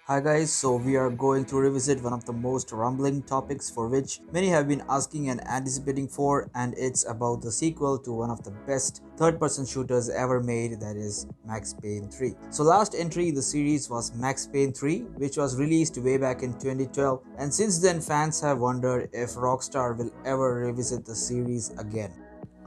Hi guys, so we are going to revisit one of the most rumbling topics for which many have been asking and anticipating for, and it's about the sequel to one of the best third-person shooters ever made, that is Max Payne 3. So last entry in the series was Max Payne 3, which was released way back in 2012, and since then fans have wondered if Rockstar will ever revisit the series again.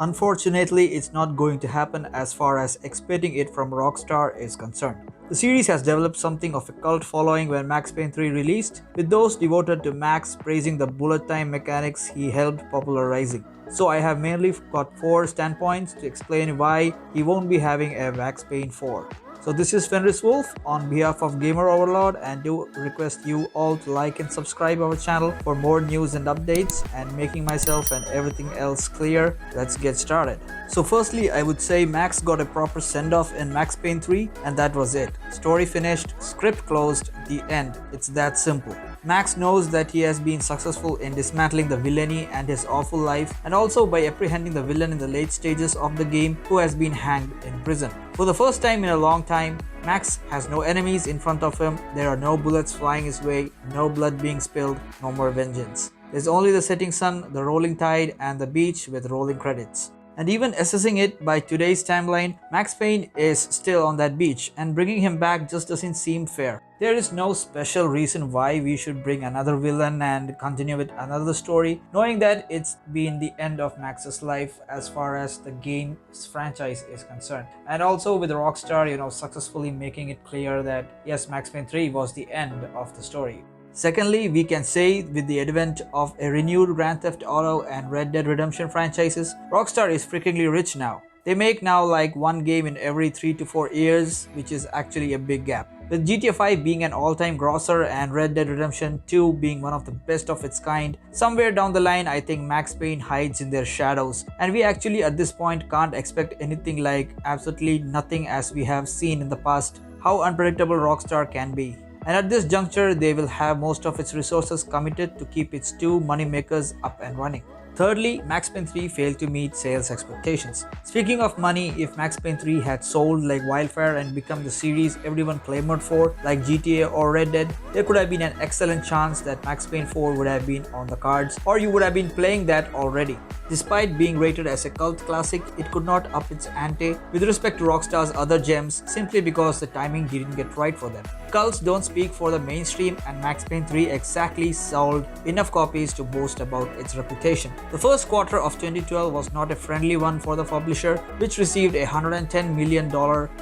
Unfortunately, it's not going to happen as far as expecting it from Rockstar is concerned. The series has developed something of a cult following when Max Payne 3 released, with those devoted to Max praising the bullet time mechanics he helped popularizing. So I have mainly got 4 standpoints to explain why he won't be having a Max Payne 4. So this is Fenris Wolf on behalf of Gamer Overlord, and do request you all to like and subscribe our channel for more news and updates, and making myself and everything else clear. Let's get started. So firstly, I would say Max got a proper send-off in Max Payne 3, and that was it. Story finished, script closed, the end. It's that simple. Max knows that he has been successful in dismantling the villainy and his awful life, and also by apprehending the villain in the late stages of the game who has been hanged in prison. For the first time in a long time, Max has no enemies in front of him, there are no bullets flying his way, no blood being spilled, no more vengeance. There's only the setting sun, the rolling tide, and the beach with rolling credits. And even assessing it by today's timeline, Max Payne is still on that beach, and bringing him back just doesn't seem fair. There is no special reason why we should bring another villain and continue with another story, knowing that it's been the end of Max's life as far as the game's franchise is concerned. And also with Rockstar, successfully making it clear that yes, Max Payne 3 was the end of the story. Secondly, we can say with the advent of a renewed Grand Theft Auto and Red Dead Redemption franchises, Rockstar is freakingly rich now. They make now like one game in every 3 to 4 years, which is actually a big gap. With GTA 5 being an all-time grosser and Red Dead Redemption 2 being one of the best of its kind, somewhere down the line I think Max Payne hides in their shadows, and we actually at this point can't expect anything like absolutely nothing, as we have seen in the past how unpredictable Rockstar can be. And at this juncture, they will have most of its resources committed to keep its two moneymakers up and running. Thirdly, Max Payne 3 failed to meet sales expectations. Speaking of money, if Max Payne 3 had sold like wildfire and become the series everyone clamored for, like GTA or Red Dead, there could have been an excellent chance that Max Payne 4 would have been on the cards, or you would have been playing that already. Despite being rated as a cult classic, it could not up its ante with respect to Rockstar's other gems, simply because the timing didn't get right for them. Cults don't speak for the mainstream, and Max Payne 3 exactly sold enough copies to boast about its reputation. The first quarter of 2012 was not a friendly one for the publisher, which received a $110 million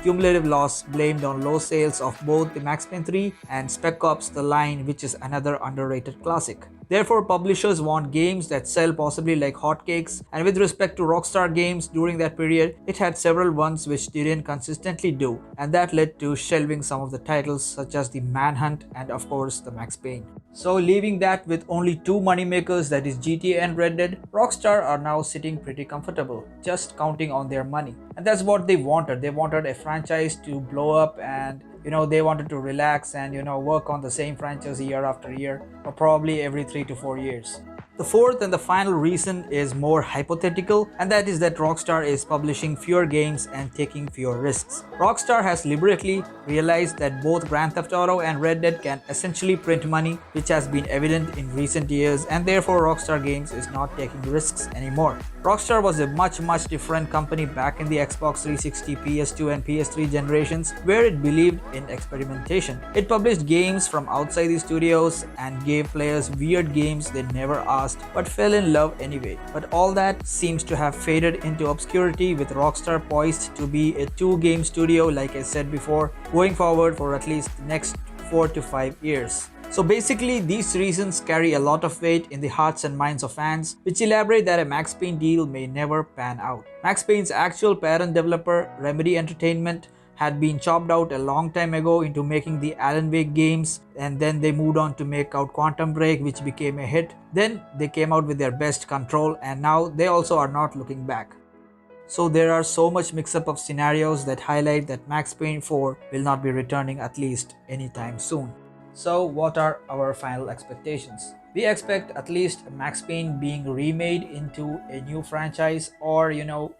cumulative loss blamed on low sales of both the Max Payne 3 and Spec Ops: The Line, which is another underrated classic. Therefore, publishers want games that sell possibly like hotcakes, and with respect to Rockstar games during that period, it had several ones which didn't consistently do, and that led to shelving some of the titles such as the Manhunt and of course the Max Payne. So leaving that with only two moneymakers, that is GTA and Red Dead, Rockstar are now sitting pretty comfortable, just counting on their money. And that's what they wanted. They wanted a franchise to blow up, and they wanted to relax and work on the same franchise year after year, or probably every 3 to 4 years. The fourth and the final reason is more hypothetical, and that is that Rockstar is publishing fewer games and taking fewer risks. Rockstar has deliberately realized that both Grand Theft Auto and Red Dead can essentially print money, which has been evident in recent years, and therefore Rockstar Games is not taking risks anymore. Rockstar was a much different company back in the Xbox 360, PS2 and PS3 generations, where it believed in experimentation. It published games from outside the studios and gave players weird games they never asked but fell in love anyway. But all that seems to have faded into obscurity, with Rockstar poised to be a two-game studio, like I said before, going forward for at least the next 4 to 5 years. So basically, these reasons carry a lot of weight in the hearts and minds of fans, which elaborate that a Max Payne deal may never pan out. Max Payne's actual parent developer, Remedy Entertainment, had been chopped out a long time ago into making the Alan Wake games, and then they moved on to make out Quantum Break, which became a hit. Then they came out with their best Control, and now they also are not looking back. So there are so much mix-up of scenarios that highlight that Max Payne 4 will not be returning at least anytime soon. So what are our final expectations? We expect at least Max Payne being remade into a new franchise, or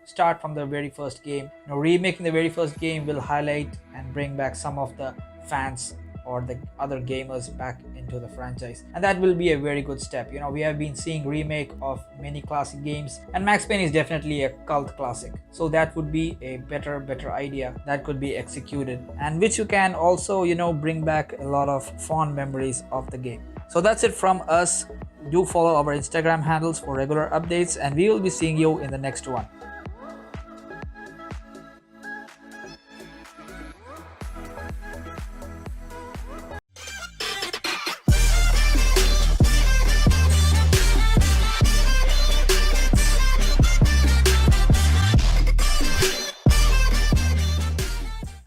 start from the very first game. Remaking the very first game will highlight and bring back some of the fans or the other gamers back into the franchise, and that will be a very good step. We have been seeing remake of many classic games, and Max Payne is definitely a cult classic, so that would be a better idea that could be executed, and which you can also bring back a lot of fond memories of the game. So that's it from us. Do follow our Instagram handles for regular updates, and we will be seeing you in the next one.